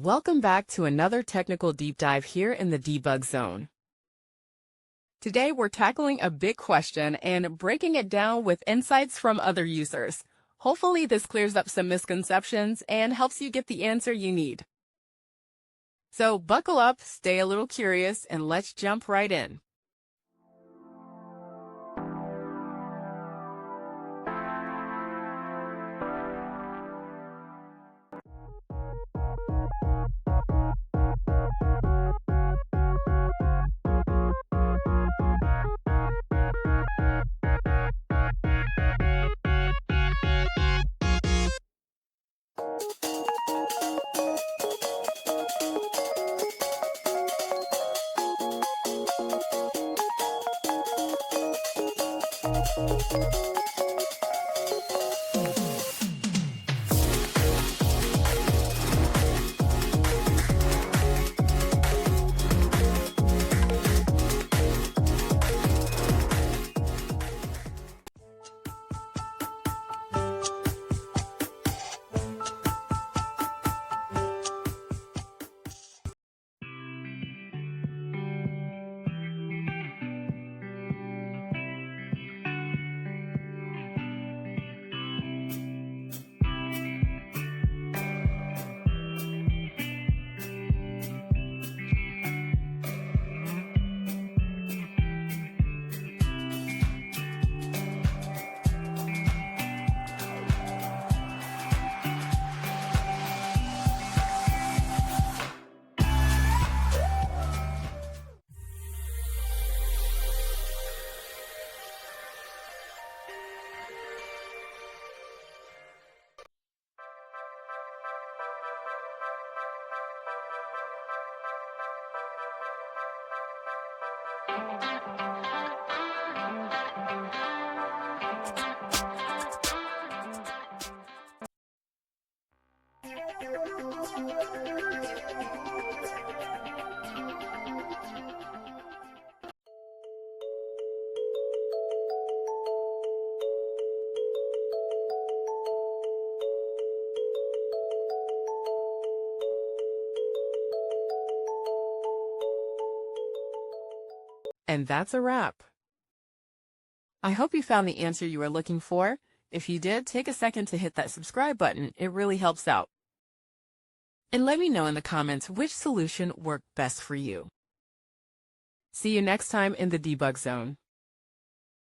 Welcome back to another technical deep dive here in the debug zone. Today we're tackling a big question and breaking it down with insights from other users. Hopefully this clears up some misconceptions and helps you get the answer you need. So buckle up, stay a little curious, and let's jump right in. And that's a wrap. I hope you found the answer you were looking for. If you did, take a second to hit that subscribe button. It really helps out. And let me know in the comments which solution worked best for you. See you next time in the debug zone.